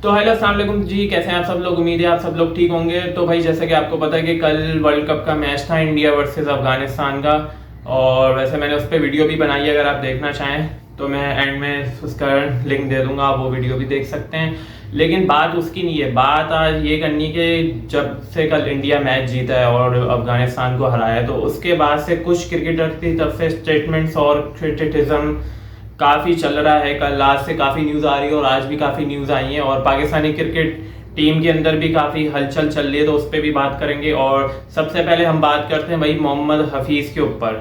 तो हेलो अस्सलाम वालेकुम जी, कैसे हैं आप सब लोग। उम्मीद है आप सब लोग ठीक होंगे। तो भाई जैसा कि आपको पता है कि कल वर्ल्ड कप का मैच था इंडिया वर्सेस अफगानिस्तान का, और वैसे मैंने उस पर वीडियो भी बनाई है। अगर आप देखना चाहें तो मैं एंड में उसका लिंक दे दूंगा, आप वो वीडियो भी देख सकते हैं। लेकिन बात उसकी नहीं है, बात आज ये करनी कि जब से कल इंडिया मैच जीता है और अफगानिस्तान को हराया है, तो उसके बाद से कुछ क्रिकेटर की तरफ से स्टेटमेंट्स और क्रिटिसिज्म काफ़ी चल रहा है। कल आज से काफ़ी न्यूज़ आ रही है और आज भी काफ़ी न्यूज़ आई है, और पाकिस्तानी क्रिकेट टीम के अंदर भी काफ़ी हलचल चल रही है, तो उस पर भी बात करेंगे। और सबसे पहले हम बात करते हैं भाई मोहम्मद हफीज़ के ऊपर।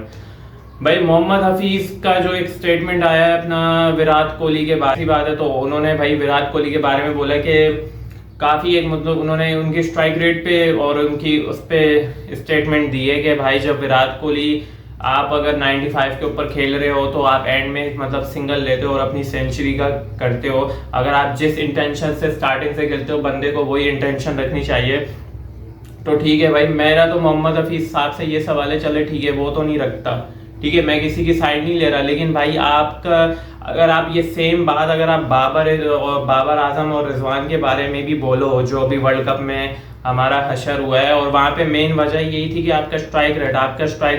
भाई मोहम्मद हफीज़ का जो एक स्टेटमेंट आया है अपना विराट कोहली के बारे में बात है, तो उन्होंने भाई विराट कोहली के बारे में बोला कि काफ़ी एक मतलब उन्होंने उनकी स्ट्राइक रेट पे और उनकी उस पर स्टेटमेंट दी है कि भाई जब विराट कोहली आप अगर 95 के ऊपर खेल रहे हो तो आप एंड में मतलब सिंगल लेते हो और अपनी सेंचुरी का करते हो। अगर आप जिस इंटेंशन से स्टार्टिंग से खेलते हो बंदे को वही इंटेंशन रखनी चाहिए। तो ठीक है भाई, मेरा तो मोहम्मद हफीज साहब से ये सवाल है, चले ठीक है वो तो नहीं रखता, ठीक है मैं किसी की साइड नहीं ले रहा, लेकिन भाई आपका अगर आप ये सेम बात अगर आप बाबर आजम और रिजवान के बारे में भी बोलो, जो अभी वर्ल्ड कप में हमारा हशर हुआ है, और वहां पे मेन वजह यही थी कि आपका स्ट्राइक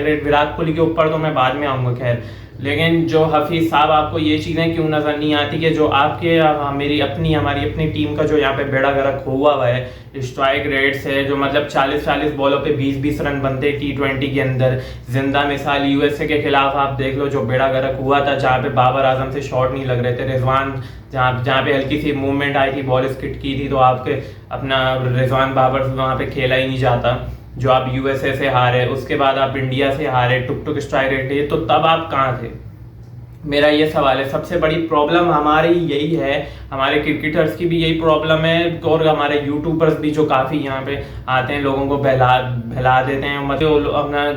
रेट विराट कोहली के ऊपर तो मैं बाद में आऊंगा खैर, लेकिन जो हफीज साहब आपको ये चीजें क्यों नजर नहीं आती कि जो आपके हमारी अपनी टीम का जो यहाँ पे बेड़ा गर्क हुआ है स्ट्राइक रेट से, जो मतलब 40 बॉलों पे 20 रन बनते T20 के अंदर। जिंदा मिसाल यूएसए के खिलाफ आप देख लो, जो बेड़ा गर्क हुआ था, जहाँ पे बाबर आजम से शॉट नहीं लग रहे थे, रिजवान जहाँ पे हल्की सी मूवमेंट आई थी, बॉल स्किट की थी, तो आपके अपना रिजवान बाबर वहाँ पे खेला ही नहीं जाता। जो आप यूएसए से हारे, उसके बाद आप इंडिया से हारे, टुक स्ट्राइक रेट, तो तब आप कहाँ थे? मेरा ये सवाल है। सबसे बड़ी प्रॉब्लम हमारी यही है, हमारे क्रिकेटर्स की भी यही प्रॉब्लम है, और हमारे यूट्यूबर्स भी जो काफ़ी यहाँ पे आते हैं लोगों को बहला देते हैं, मतलब अपना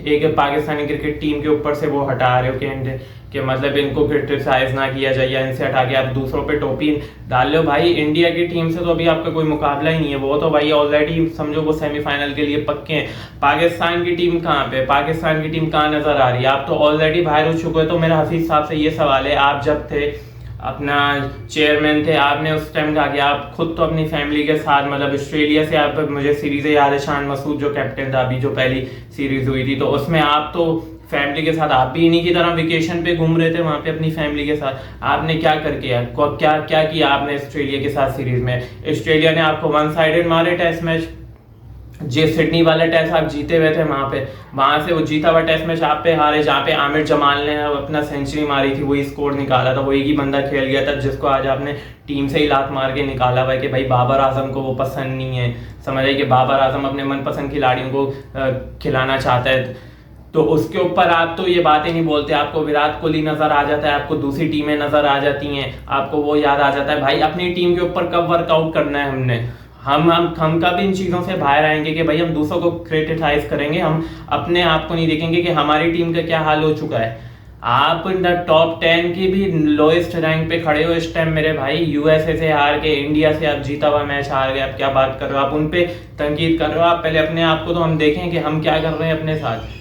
एक पाकिस्तानी क्रिकेट टीम के ऊपर से वो हटा रहे हो कि मतलब इनको क्रिटिसाइज ना किया जाए या इनसे हटा के आप दूसरों पे टोपी डाल लो। भाई इंडिया की टीम से तो अभी आपका कोई मुकाबला ही नहीं है, वो तो भाई ऑलरेडी समझो वो सेमीफाइनल के लिए पक्के हैं। पाकिस्तान की टीम कहाँ पे, पाकिस्तान की टीम कहाँ नजर आ रही है? आप तो ऑलरेडी बाहर हो चुके हो। तो मेरा हफीज साहब से ये सवाल है, आप जब थे अपना चेयरमैन थे, आपने उस टाइम कहा कि आप खुद तो अपनी फैमिली के साथ मतलब ऑस्ट्रेलिया से, आप मुझे सीरीज याद है शान मसूद जो कैप्टन था अभी जो पहली सीरीज हुई थी, तो उसमें आप तो फैमिली के साथ आप भी इन्हीं की तरह वेकेशन पे घूम रहे थे वहां पे अपनी फैमिली के साथ। आपने क्या करके क्या किया आपने ऑस्ट्रेलिया के साथ सीरीज में? ऑस्ट्रेलिया ने आपको वन साइडेड मारे टेस्ट मैच, जो सिडनी वाला टेस्ट आप जीते हुए थे वहां से वो जीता हुआ टेस्ट मैच आप पे हारे, जहाँ पे आमिर जमाल ने अपना सेंचुरी मारी थी, वही स्कोर निकाला था, वही ही बंदा खेल गया था जिसको आज आपने टीम से ही लात मार के निकाला हुआ है कि भाई बाबर आजम को वो पसंद नहीं है। समझ आए कि बाबर आजम अपने मनपसंद खिलाड़ियों को खिलाना चाहता है, तो उसके ऊपर आप तो ये बातें नहीं बोलते। आपको विराट कोहली नजर आ जाता है, आपको दूसरी टीमें नजर आ जाती हैं, आपको वो याद आ जाता है। भाई अपनी टीम के ऊपर कब वर्कआउट करना है हमने? हम कब इन चीज़ों से बाहर आएंगे कि भाई हम दूसरों को क्रिटिसाइज करेंगे, हम अपने आप को नहीं देखेंगे कि हमारी टीम का क्या हाल हो चुका है। आप टॉप 10 की भी लोएस्ट रैंक पे खड़े हो इस टाइम मेरे भाई। यूएसए से हार के, इंडिया से आप जीता हुआ मैच हार गए, आप क्या बात कर रहे हो? आप उन पे तनकीद कर रहे हो। आप पहले अपने आप को तो हम देखें कि हम क्या कर रहे हैं अपने साथ।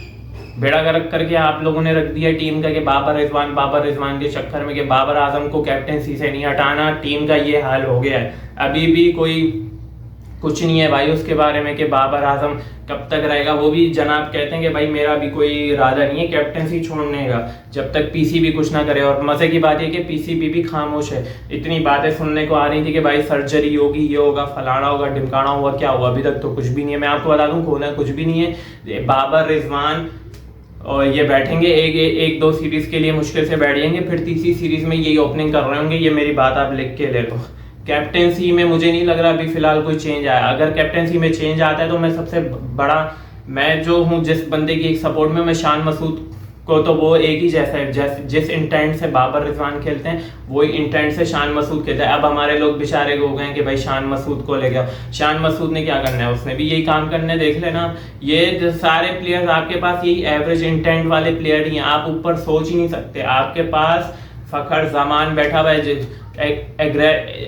बेड़ा गर्क करके आप लोगों ने रख दिया टीम का कि बाबर रिजवान के चक्कर में कि बाबर आजम को कैप्टेंसी से नहीं हटाना, टीम का ये हाल हो गया है। अभी भी कोई कुछ नहीं है भाई उसके बारे में कि बाबर आजम कब तक रहेगा। वो भी जनाब कहते हैं कि भाई मेरा भी कोई इरादा नहीं है कैप्टेंसी छोड़ने का जब तक पीसीबी कुछ ना करे। और मजे की बात है कि पीसीबी भी खामोश है। इतनी बातें सुनने को आ रही थी कि भाई सर्जरी होगी, ये होगा, फलाना होगा, ढिमकाना होगा, क्या हुआ? अभी तक तो कुछ भी नहीं है। मैं आपको बता दूं होना कुछ भी नहीं है। बाबर रिजवान और ये बैठेंगे एक दो सीरीज के लिए मुश्किल से बैठ जाएंगे, फिर तीसरी सीरीज में यही ओपनिंग कर रहे होंगे। ये मेरी बात आप लिख के ले लो। कैप्टेंसी में मुझे नहीं लग रहा अभी फिलहाल कोई चेंज आया। अगर कैप्टेंसी में चेंज आता है तो मैं सबसे बड़ा, मैं जो हूँ जिस बंदे की एक सपोर्ट में, मैं शान मसूद को, तो वो एक ही जैसा है, जिस इंटेंट से बाबर रिजवान खेलते हैं वही इंटेंट से शान मसूद खेलता है। अब हमारे लोग बेचारे हो गए हैं कि भाई शान मसूद को ले गया। शान मसूद ने क्या करना है? उसने भी यही काम करने, देख लेना। ये सारे प्लेयर्स आपके पास यही एवरेज इंटेंट वाले प्लेयर ही हैं, आप ऊपर सोच ही नहीं सकते। आपके पास फखर जमान बैठा हुआ है,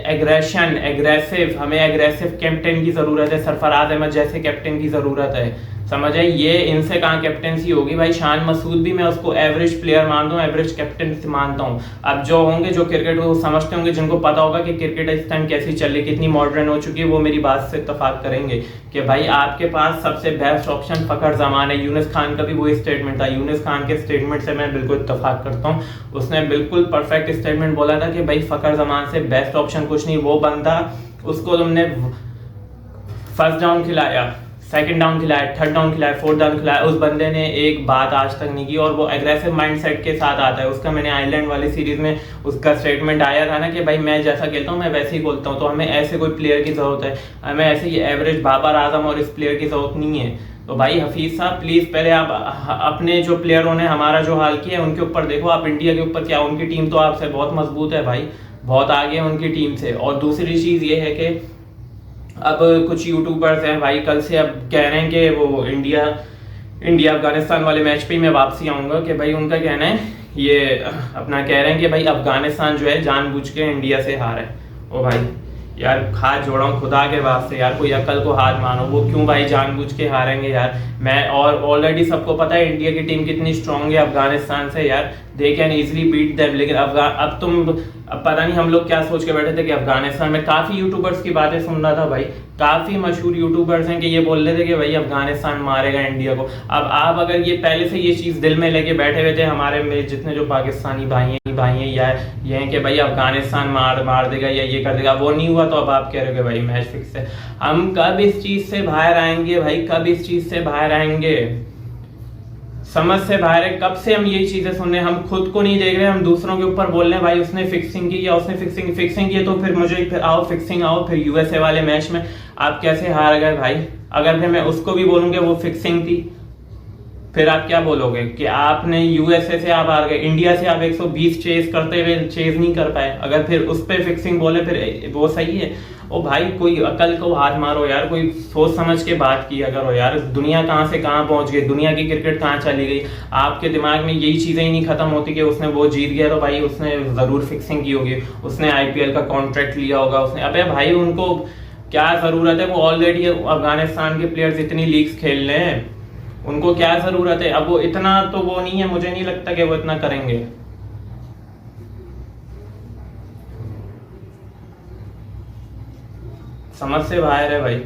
एग्रेसिव, हमें एग्रेसिव कैप्टन की जरूरत है, सरफराज अहमद जैसे कैप्टन की जरूरत है। समझ आई। ये इनसे कहाँ कैप्टेंसी होगी भाई। शान मसूद भी मैं उसको एवरेज प्लेयर मानता हूँ, एवरेज कैप्टन मानता हूँ। अब जो होंगे जो क्रिकेट को समझते होंगे, जिनको पता होगा कि क्रिकेट इस टाइम कैसी चल रही, कितनी मॉडर्न हो चुकी है, वो मेरी बात से इत्तेफाक करेंगे कि भाई आपके पास सबसे बेस्ट ऑप्शन फखर जमान है। यूनिस खान का भी वही स्टेटमेंट था। यूनिस खान के स्टेटमेंट से मैं बिल्कुल इत्तेफाक करता हूँ। उसने बिल्कुल परफेक्ट स्टेटमेंट बोला था कि भाई फखर जमान से बेस्ट ऑप्शन कुछ नहीं। वो बंदा, उसको तुमने फर्स्ट डाउन खिलाया, सेकंड डाउन खिलाया, थर्ड डाउन खिलाया, फोर्थ डाउन खिलाया, उस बंदे ने एक बात आज तक नहीं की। और वो एग्रेसिव माइंडसेट के साथ आता है। उसका मैंने आइलैंड वाली सीरीज में उसका स्टेटमेंट आया था ना कि भाई मैं जैसा खेलता हूँ मैं वैसे ही बोलता हूँ। तो हमें ऐसे कोई प्लेयर की जरूरत है, हमें ऐसे ही एवरेज बाबर आजम और इस प्लेयर की जरूरत नहीं है। तो भाई हफीज साहब प्लीज पहले आप अपने जो प्लेयरों ने हमारा जो हाल किया है उनके ऊपर देखो। आप इंडिया के ऊपर क्या, उनकी टीम तो आपसे बहुत मजबूत है भाई, बहुत आगे है उनकी टीम से। और दूसरी चीज ये है कि अब कुछ यूट्यूबर्स हैं भाई, कल से अब कह रहे हैं कि वो इंडिया अफगानिस्तान वाले मैच पे ही मैं वापसी आऊंगा। कि भाई उनका कहना है ये अपना कह रहे हैं कि भाई अफगानिस्तान जो है जानबूझ के इंडिया से हारा है। ओ भाई यार हाथ जोड़ा हूँ खुदा के वास्ते यार, कोई अकल को हाथ मानो। वो क्यों भाई जानबूझ के हारेंगे यार। मैं और ऑलरेडी सबको पता है इंडिया की टीम कितनी स्ट्रांग है अफगानिस्तान से यार, they can easily beat them. लेकिन अब पता नहीं हम लोग क्या सोच के बैठे थे कि अफगानिस्तान में, काफी यूट्यूबर्स की बातें सुन रहा था भाई, काफी मशहूर यूट्यूबर्स हैं कि ये बोल रहे थे कि भाई अफगानिस्तान मारेगा इंडिया को। अब आप अगर ये पहले से ये चीज दिल में लेके बैठे हुए थे, हमारे में जितने जो पाकिस्तानी भाई हैं या ये हैं कि भाई अफगानिस्तान मार देगा या ये कर देगा, वो नहीं हुआ। तो अब आप कह रहे हो कि भाई मैच फिक्स है। हम कब इस चीज से बाहर आएंगे भाई, कब इस चीज से बाहर आएंगे, समझ से बाहर है। कब से हम यही चीजें सुन रहे हैं, हम खुद को नहीं देख रहे, हम दूसरों के ऊपर बोल रहे हैं भाई उसने फिक्सिंग की या उसने फिक्सिंग की। तो फिर आओ फिक्सिंग आओ। फिर यूएसए वाले मैच में आप कैसे हार गए भाई। अगर फिर मैं उसको भी बोलूंगा वो फिक्सिंग थी, फिर आप क्या बोलोगे कि आपने यूएसए से आप हार गए, इंडिया से आप 120 चेज करते हुए चेज नहीं कर पाए। अगर फिर उस पर फिक्सिंग बोले फिर वो सही है। ओ भाई कोई अकल को हाथ मारो यार, कोई सोच समझ के बात किया करो यार। दुनिया कहाँ से कहाँ पहुंच गई, दुनिया की क्रिकेट कहाँ चली गई। आपके दिमाग में यही चीजें ही नहीं खत्म होती कि उसने वो जीत गया तो भाई उसने जरूर फिक्सिंग की होगी, उसने आईपीएल का कॉन्ट्रैक्ट लिया होगा उसने। अबे भाई उनको क्या जरूरत है, वो ऑलरेडी अफगानिस्तान के प्लेयर्स इतनी लीग्स खेल रहे हैं, उनको क्या जरूरत है। अब वो इतना तो वो नहीं है, मुझे नहीं लगता कि वो इतना करेंगे। समझ से बाहर है भाई।